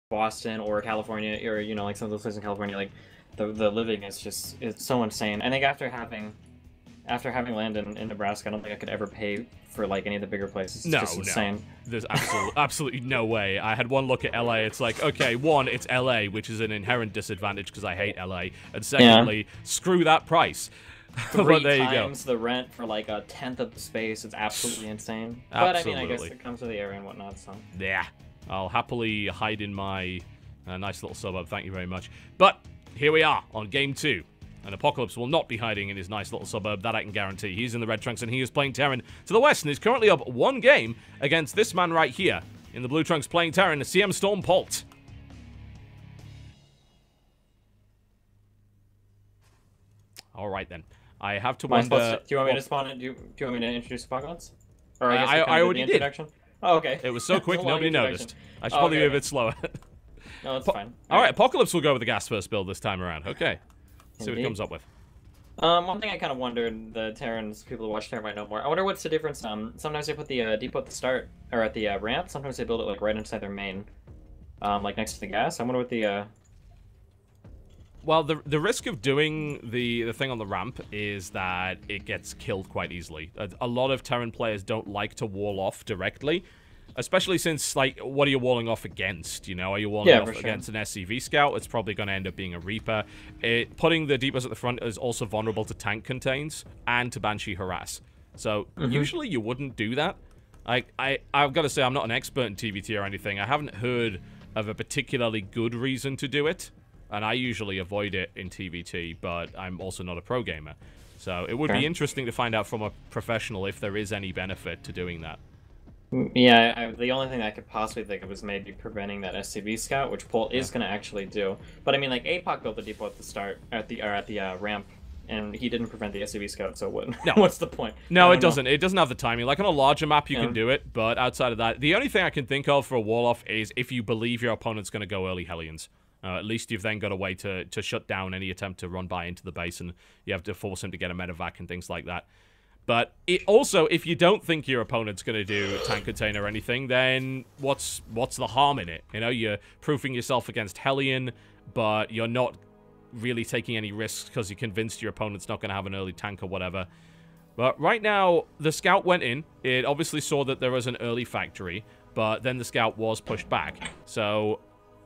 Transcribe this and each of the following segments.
Boston or California, or you know, like some of those places in California, like the living is just it's so insane. I think after having land in Nebraska, I don't think I could ever pay for like any of the bigger places. It's just insane. There's absolutely no way. I had one look at LA. It's like, okay, one, it's LA, which is an inherent disadvantage because I hate LA, and secondly, screw that price. Three times the rent for like a tenth of the space. It's absolutely insane. But I mean, I guess it comes with the area and whatnot. So yeah, I'll happily hide in my nice little suburb. Thank you very much. But here we are on game 2. And Apocalypse will not be hiding in his nice little suburb, that I can guarantee. He's in the red trunks, and he is playing Terran to the west, and he's currently up 1 game against this man right here in the blue trunks playing Terran, the CM Storm Polt. All right, then. I have to wonder... Do you want me to spawn it? Do you want me to introduce Apocalypse? Or I already did. Oh, okay. It was so quick, nobody noticed. I should probably be a bit slower. No, it's fine. All right, Apocalypse will go with the gas first build this time around. Okay. See what he comes up with. One thing I kind of wondered, the Terrans, people who watch Terran might know more. I wonder what's the difference. Sometimes they put the depot at the start, or at the ramp. Sometimes they build it like right inside their main, like next to the gas. I wonder what the. Well, the risk of doing the thing on the ramp is that it gets killed quite easily. A lot of Terran players don't like to wall off directly. Especially since, like, what are you walling off against, you know? Are you walling off against an SCV scout? It's probably going to end up being a Reaper. Putting the depots at the front is also vulnerable to tank contains and to Banshee harass. So, usually you wouldn't do that. I've got to say, I'm not an expert in TVT or anything. I haven't heard of a particularly good reason to do it. And I usually avoid it in TVT, but I'm also not a pro gamer. So, it would be interesting to find out from a professional if there is any benefit to doing that. Yeah, the only thing I could possibly think of is maybe preventing that SCV scout, which Polt is going to actually do. But I mean, like, APOC built the depot at the start, at the ramp, and he didn't prevent the SCV scout, so what? No. What's the point? No, it doesn't. It doesn't have the timing. Like, on a larger map, you can do it, but outside of that, the only thing I can think of for a wall-off is if you believe your opponent's going to go early Hellions. At least you've then got a way to shut down any attempt to run by into the base, and you have to force him to get a medevac and things like that. But also, if you don't think your opponent's going to do tank container or anything, then what's the harm in it? You know, you're proofing yourself against Hellion, but you're not really taking any risks because you're convinced your opponent's not going to have an early tank or whatever. But right now, the scout went in. It obviously saw that there was an early factory, but then the scout was pushed back. So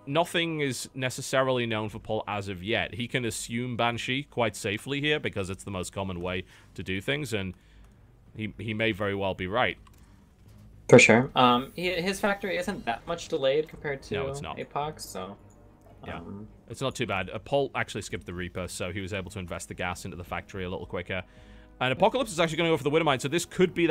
nothing is necessarily known for Polt as of yet. He can assume Banshee quite safely here because it's the most common way to do things, and he may very well be right. For sure. His factory isn't that much delayed compared to APOC, so... Yeah, it's not too bad. Polt actually skipped the Reaper, so he was able to invest the gas into the factory a little quicker. And Apocalypse is actually going to go for the Widowmine, so this could be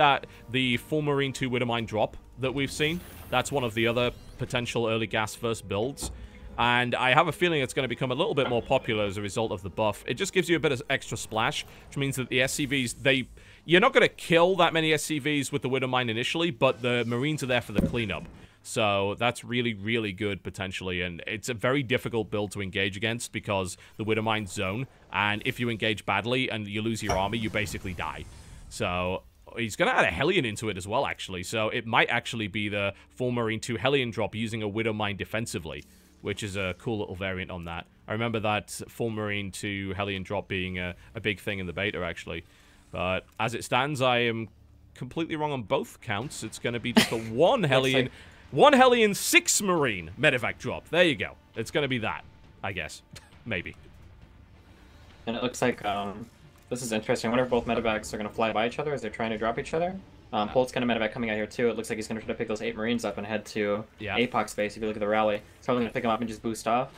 the Full Marine 2 Widowmine drop that we've seen. That's one of the other potential early gas first builds. And I have a feeling it's going to become a little bit more popular as a result of the buff. It just gives you a bit of extra splash, which means that the SCVs, you're not going to kill that many SCVs with the Widowmine initially, but the Marines are there for the cleanup. So that's really, really good potentially, and it's a very difficult build to engage against because the Widowmine's zone, and if you engage badly and you lose your army, you basically die. So he's going to add a Hellion into it as well, actually, so it might actually be the Full Marine 2 Hellion drop using a Widowmine defensively, which is a cool little variant on that. I remember that Full Marine 2 Hellion drop being a big thing in the beta, actually. But as it stands, I am completely wrong on both counts. It's going to be just a one Hellion... One Hellion, 6 Marine medevac drop. There you go. It's going to be that, I guess. Maybe. And it looks like, this is interesting. I wonder if both medevacs are going to fly by each other as they're trying to drop each other. Polt's kind of medevac coming out here, too. It looks like he's going to try to pick those 8 Marines up and head to APOC space, if you look at the rally. He's probably going to pick them up and just boost off.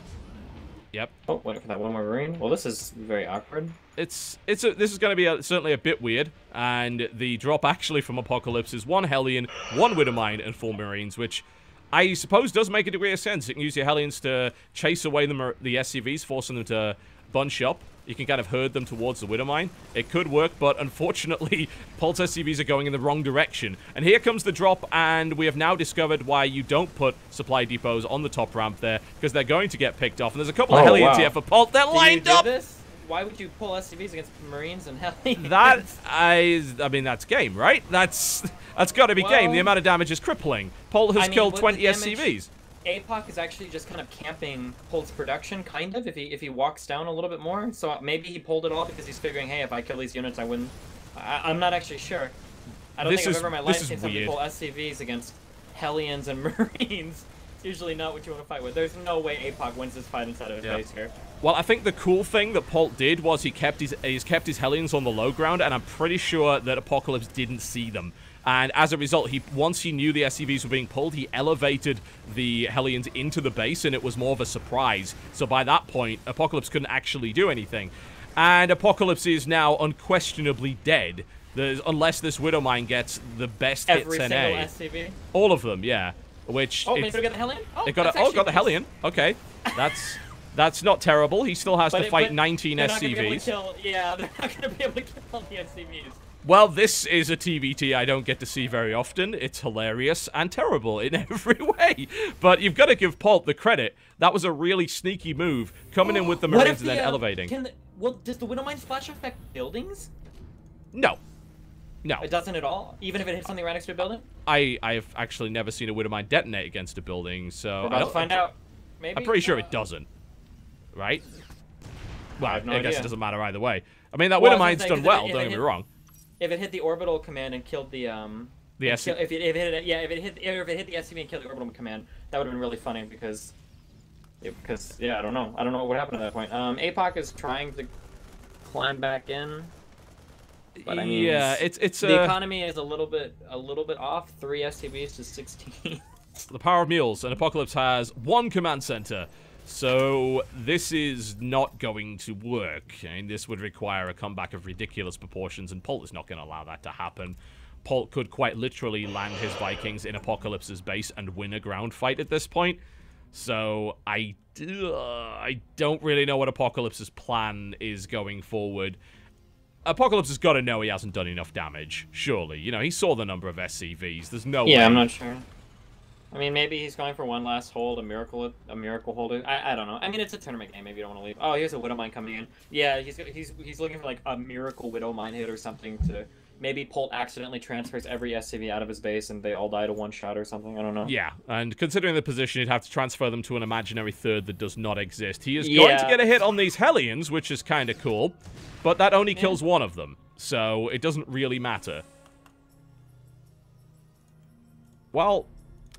Yep. Oh, wait for that one more Marine. Well, this is very awkward. This is going to be certainly a bit weird, and the drop actually from Apocalypse is 1 Hellion, 1 Widowmine, and 4 Marines, which I suppose does make a degree of sense. You can use your Hellions to chase away the SCVs, forcing them to bunch up. You can kind of herd them towards the Widowmine. It could work, but unfortunately, Polt's SCVs are going in the wrong direction. And here comes the drop, and we have now discovered why you don't put supply depots on the top ramp there, because they're going to get picked off. And there's a couple of Hellions here for Polt. They're lined up! Why would you pull SCVs against Marines and Hellions? I mean, that's game, right? That's got to be game. The amount of damage is crippling. Polt has killed 20 SCVs. APOC is actually just kind of camping Polt's production, kind of, if he walks down a little bit more. So maybe he pulled it all because he's figuring, hey, if I kill these units, I win. I'm not actually sure. I don't think I've ever in my life seen somebody pull SCVs against Hellions and Marines. It's usually not what you want to fight with. There's no way APOC wins this fight inside of his base here. Well, I think the cool thing that Polt did was he's kept his Hellions on the low ground, and I'm pretty sure that Apocalypse didn't see them. And as a result, once he knew the SCVs were being pulled, he elevated the Hellions into the base, and it was more of a surprise. So by that point, Apocalypse couldn't actually do anything. And Apocalypse is now unquestionably dead, unless this Widowmine gets the best hits NA. Every single SCV? All of them, yeah. Which maybe it'll get the Hellion? It got the Hellion. Okay. That's not terrible. He still has to fight 19 SCVs. Yeah, they're not going to be able to kill all the SCVs. Well, this is a TVT I don't get to see very often. It's hilarious and terrible in every way. But you've got to give Polt the credit. That was a really sneaky move, coming in with the Marines and then elevating. Does the Widowmine splash affect buildings? No. No. It doesn't at all? Even if it hits something right next to a building? I've actually never seen a Widowmine detonate against a building, so... I'll find out. Maybe? I'm pretty sure it doesn't. Right? Well, I guess it doesn't matter either way. I mean, that Widowmine's done well, don't get me wrong. If it hit the orbital command and killed the SCV, if it hit the SCV and killed the orbital command, that would have been really funny because I don't know what would happen at that point. APOC is trying to climb back in, but I mean, it's the economy is a little bit off. 3 SCVs to 16. The power of mules, and Apocalypse has 1 command center. So this is not going to work, and this would require a comeback of ridiculous proportions, and Polt is not going to allow that to happen. Polt could quite literally land his Vikings in Apocalypse's base and win a ground fight at this point. So I don't really know what Apocalypse's plan is going forward. Apocalypse has got to know he hasn't done enough damage, surely. You know, he saw the number of SCVs. There's no way. Yeah, I'm not sure. I mean, maybe he's going for one last hold, a miracle hold. I don't know. I mean, it's a tournament game. Maybe you don't want to leave. Oh, here's a Widowmine coming in. Yeah, he's looking for like a miracle Widowmine hit or something to maybe Polt accidentally transfers every SCV out of his base and they all die to one shot or something. I don't know. Yeah, and considering the position, you'd have to transfer them to an imaginary third that does not exist. He is going to get a hit on these Hellions, which is kind of cool, but that only kills one of them, so it doesn't really matter. Well.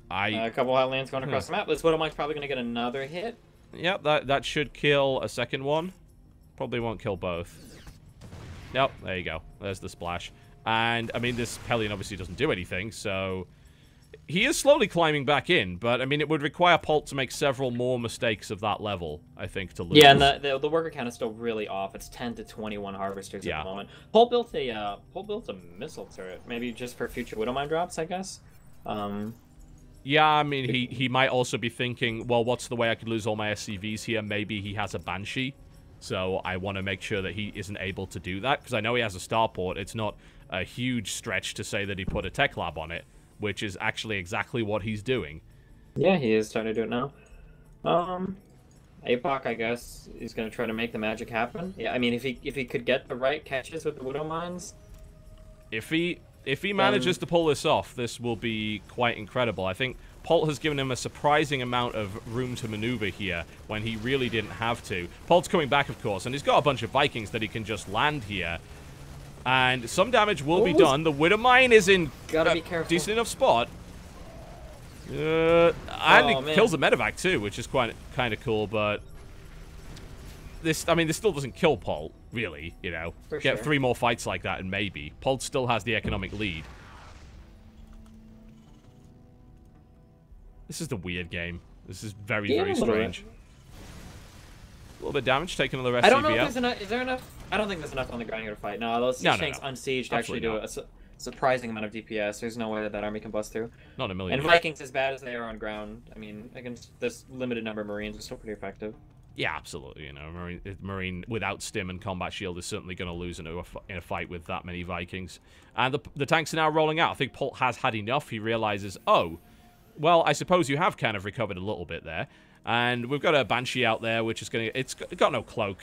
A couple Hellions going across the map. This Widowmine's probably going to get another hit. Yep, that should kill a second one. Probably won't kill both. Nope, there you go. There's the splash. And, I mean, this Hellion obviously doesn't do anything, so... He is slowly climbing back in, but, I mean, it would require Polt to make several more mistakes of that level, I think, to lose. Yeah, and the worker count is still really off. It's 10 to 21 harvesters at the moment. Polt built a missile turret, maybe just for future Widowmine drops, I guess. Yeah, I mean, he might also be thinking, well, what's the way I could lose all my SCVs here? Maybe he has a Banshee, so I want to make sure that he isn't able to do that, because I know he has a starport. It's not a huge stretch to say that he put a tech lab on it, which is actually exactly what he's doing. Yeah, he is starting to do it now. APOC, I guess, is going to try to make the magic happen. Yeah, I mean, if he could get the right catches with the Widowmines... If he manages to pull this off, this will be quite incredible. I think Polt has given him a surprising amount of room to maneuver here when he really didn't have to. Polt's coming back, of course, and he's got a bunch of Vikings that he can just land here. And some damage will be done. The Widowmine is in a decent enough spot. And it kills the medevac too, which is kind of cool, but... this still doesn't kill Polt, really, you know. Get 3 more fights like that and maybe. Polt still has the economic lead. This is the weird game. This is very, very strange. A little bit of damage, take another SCV I don't know if there's enough. Is there enough? I don't think there's enough on the ground here to fight. No, those tanks unsieged actually do a surprising amount of DPS. There's no way that army can bust through. Not a million. And Vikings, as bad as they are on ground, I mean, against this limited number of Marines, are still pretty effective. Yeah, absolutely. You know, Marine without stim and combat shield is certainly going to lose in a fight with that many Vikings. And the tanks are now rolling out. I think Polt has had enough. He realizes, oh, well, I suppose you have kind of recovered a little bit there. And we've got a Banshee out there, which is going to... It's got no cloak.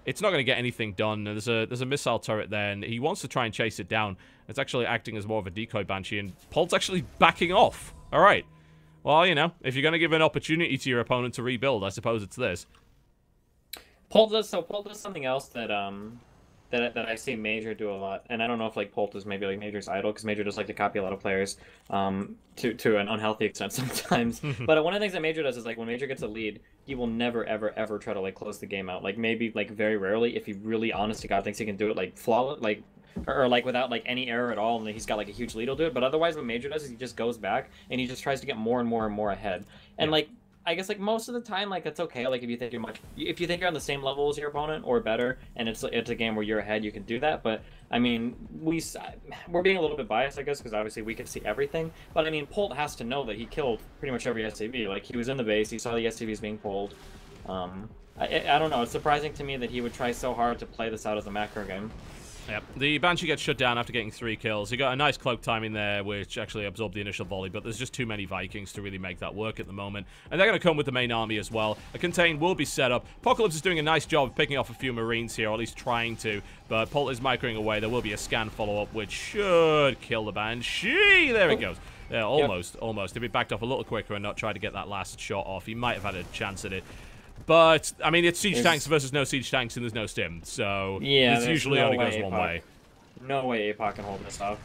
It's not going to get anything done. There's a missile turret there, and he wants to try and chase it down. It's actually acting as more of a decoy Banshee, and Polt's actually backing off. All right. Well, you know, if you're going to give an opportunity to your opponent to rebuild, I suppose it's this. Polt does something else that that I see Major do a lot, and I don't know if like Polt is maybe like Major's idol, because Major does like to copy a lot of players to an unhealthy extent sometimes. But one of the things that Major does is like when Major gets a lead, he will never ever try to like close the game out. Like maybe like very rarely, if he really honest to God thinks he can do it like flawless, like or like without like any error at all, and he's got like a huge lead, he'll do it. But otherwise, what Major does is he just goes back and he just tries to get more and more ahead. And like I guess like most of the time, like it's okay. Like if you think you're on the same level as your opponent or better, and it's a game where you're ahead, you can do that. But I mean, we're being a little bit biased, I guess, because obviously we can see everything. But I mean, Polt has to know that he killed pretty much every SCV. Like he was in the base, he saw the SCVs being pulled. I don't know. It's surprising to me that he would try so hard to play this out as a macro game. Yep. The Banshee gets shut down after getting 3 kills. He got a nice cloak timing there, which actually absorbed the initial volley, but there's just too many Vikings to really make that work at the moment. And they're going to come with the main army as well. A contain will be set up. Apocalypse is doing a nice job of picking off a few Marines here, or at least trying to, but Polt is microing away. There will be a scan follow-up, which should kill the Banshee. There it goes. Yeah, almost. If he backed off a little quicker and not tried to get that last shot off, he might have had a chance at it. But, I mean, it's siege tanks versus no siege tanks, and there's no stim, so this usually only goes one way. No way APOC can hold this off.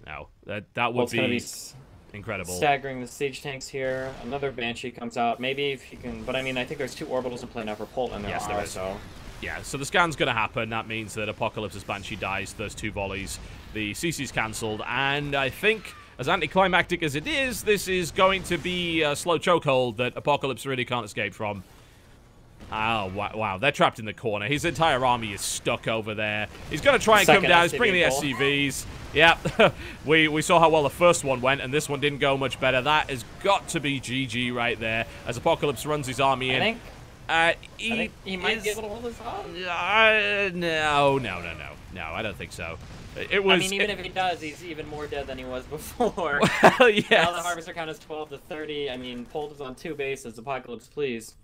No, that would be incredible. Staggering the siege tanks here. Another Banshee comes out. Maybe if he can, but I mean, I think there's 2 orbitals in play now for Polt, and there are, so... Yeah, so the scan's going to happen. That means that Apocalypse's Banshee dies. Those 2 volleys. The CC's cancelled, and I think... As anticlimactic as it is, this is going to be a slow chokehold that Apocalypse really can't escape from. Oh, wow. They're trapped in the corner. His entire army is stuck over there. He's going to try and come down. He's bringing the SCVs. Yeah, we saw how well the first one went, and this one didn't go much better. That has got to be GG right there, as Apocalypse runs his army in. I think he might be able to hold this off. No, I don't think so. It was. I mean, even if he does, he's even more dead than he was before. Well, yes. Now the Harvester count is 12 to 30. I mean, Polt is on 2 bases. Apocalypse, please.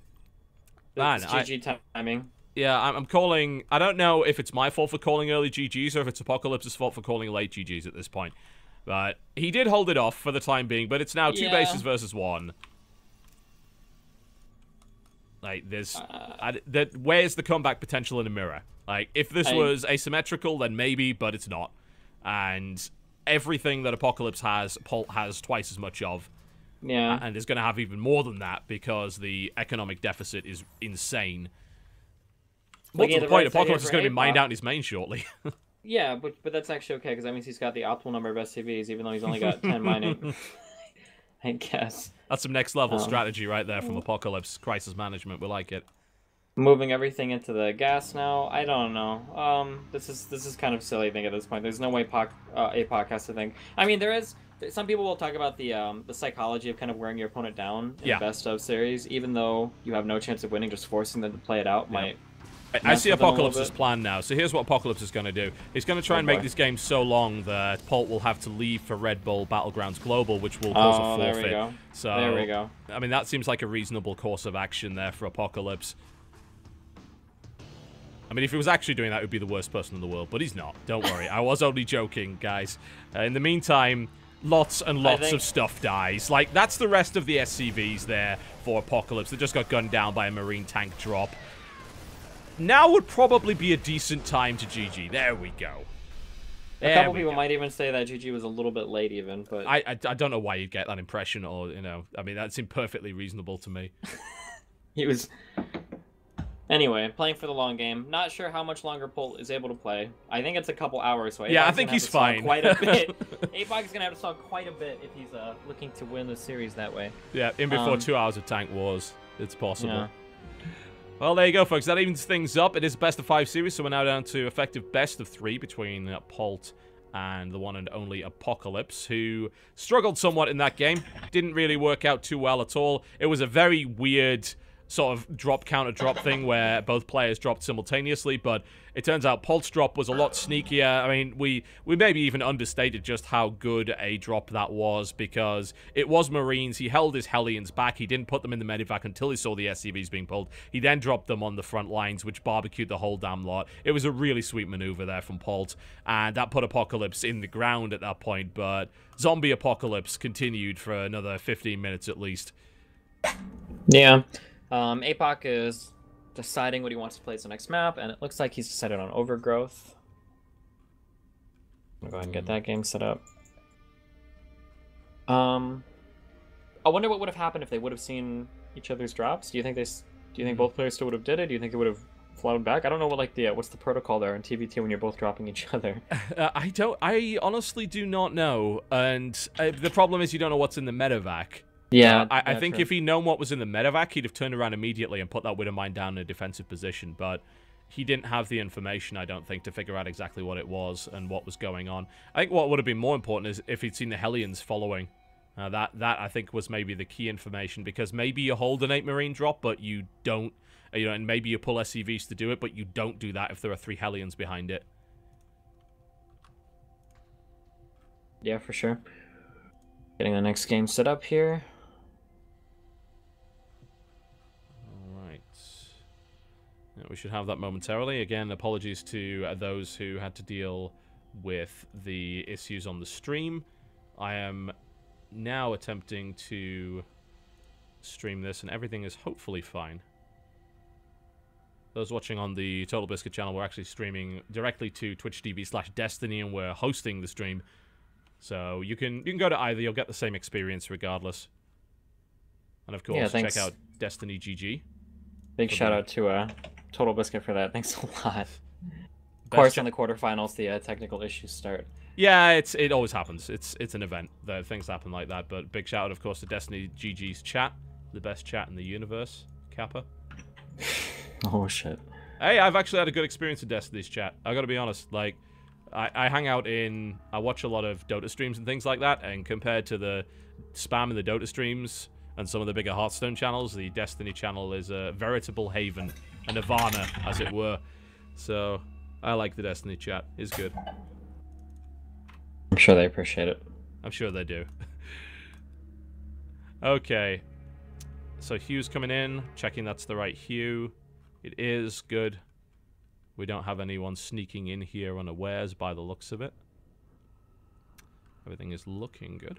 Man, it's GG timing. Yeah, I'm calling... I don't know if it's my fault for calling early GGs or if it's Apocalypse's fault for calling late GGs at this point. But he did hold it off for the time being, but it's now 2 bases versus 1. Like, there's... where's the comeback potential in a mirror? Like, if this was asymmetrical, then maybe, but it's not. And everything that Apocalypse has, Polt has twice as much of. Yeah. And is going to have even more than that because the economic deficit is insane. More to the point, Apocalypse is going to be mined out in his main shortly. Yeah, but that's actually okay, because that means he's got the optimal number of SCVs, even though he's only got 10 mining. I guess. That's some next level strategy right there from Apocalypse. Crisis management, we like it. Moving everything into the gas now. I don't know. This is kind of silly, I think, at this point. There's no way APOC has to think. I mean, there is. Some people will talk about the psychology of kind of wearing your opponent down in the best of series, even though you have no chance of winning. Just forcing them to play it out might. I see Apocalypse's plan now. So here's what Apocalypse is going to do. He's going to try and make this game so long that Polt will have to leave for Red Bull Battlegrounds Global, which will cause a forfeit. There we go. So there we go. I mean, that seems like a reasonable course of action there for Apocalypse. I mean, if he was actually doing that, he would be the worst person in the world, but he's not. Don't worry. I was only joking, guys. In the meantime, lots and lots of stuff dies. Like, that's the rest of the SCVs there for Apocalypse. They just got gunned down by a Marine tank drop. Now would probably be a decent time to GG. There we go. A couple people might even say that GG was a little bit late even, but... I don't know why you'd get that impression, or, you know... I mean, that seemed perfectly reasonable to me. He was... Anyway, playing for the long game. Not sure how much longer Polt is able to play. I think it's a couple hours, so yeah, I think he's fine. Quite a bit. APOC is going to have to solve quite a bit if he's looking to win the series that way. Yeah, in before 2 hours of Tank Wars. It's possible. Yeah. Well, there you go, folks. That evens things up. It is a best of 5 series, so we're now down to effective best of 3 between Polt and the one and only Apocalypse, who struggled somewhat in that game. Didn't really work out too well at all. It was a very weird... sort of drop counter drop thing where both players dropped simultaneously, but it turns out Polt's drop was a lot sneakier. I mean, we maybe even understated just how good a drop that was, because it was Marines. He held his Hellions back. He didn't put them in the medevac until he saw the SCVs being pulled. He then dropped them on the front lines, which barbecued the whole damn lot. It was a really sweet maneuver there from Polt, and that put Apocalypse in the ground at that point, but Zombie Apocalypse continued for another 15 minutes at least. Yeah. APOC is deciding what he wants to play as the next map, and it looks like he's decided on Overgrowth. I'm gonna go ahead and get that game set up. I wonder what would have happened if they would have seen each other's drops. Do you think both players still would have did it? Do you think they would have flown back? I don't know what what's the protocol there in TVT when you're both dropping each other. I honestly do not know, and the problem is you don't know what's in the medevac. Yeah, I think if he'd known what was in the medevac, he'd have turned around immediately and put that Widowmine down in a defensive position, but he didn't have the information, I don't think, to figure out exactly what it was and what was going on. I think what would have been more important is if he'd seen the Hellions following. That I think was maybe the key information, because maybe you hold an 8 Marine drop, but you don't, and maybe you pull SCVs to do it, but you don't do that if there are 3 Hellions behind it. Yeah, for sure. Getting the next game set up here. We should have that momentarily. Again, apologies to those who had to deal with the issues on the stream. I am now attempting to stream this, and everything is hopefully fine. Those watching on the Total Biscuit channel, we're actually streaming directly to twitch.tv/Destiny, and we're hosting the stream. So you can go to either, you'll get the same experience regardless. And of course, check out Destiny GG. Big shout out to Total Biscuit for that. Thanks a lot. Of course, in the quarterfinals, the technical issues start. Yeah, it always happens. It's an event. Things happen like that. But big shout out, of course, to Destiny GG's chat, the best chat in the universe. Kappa. Oh shit. Hey, I've actually had a good experience in Destiny's chat. I gotta be honest. Like, I hang out I watch a lot of Dota streams and things like that, and compared to the spam in the Dota streams and some of the bigger Hearthstone channels, the Destiny channel is a veritable haven, a nirvana, as it were. So I like the Destiny chat. It's good. I'm sure they appreciate it. I'm sure they do. Okay. So Hugh's coming in, checking that's the right Hugh. It is good. We don't have anyone sneaking in here unawares by the looks of it. Everything is looking good.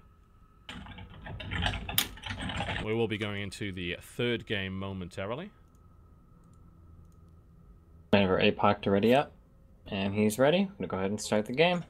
We will be going into the third game momentarily. Whenever APOC to ready up, and he's ready. I'm gonna go ahead and start the game.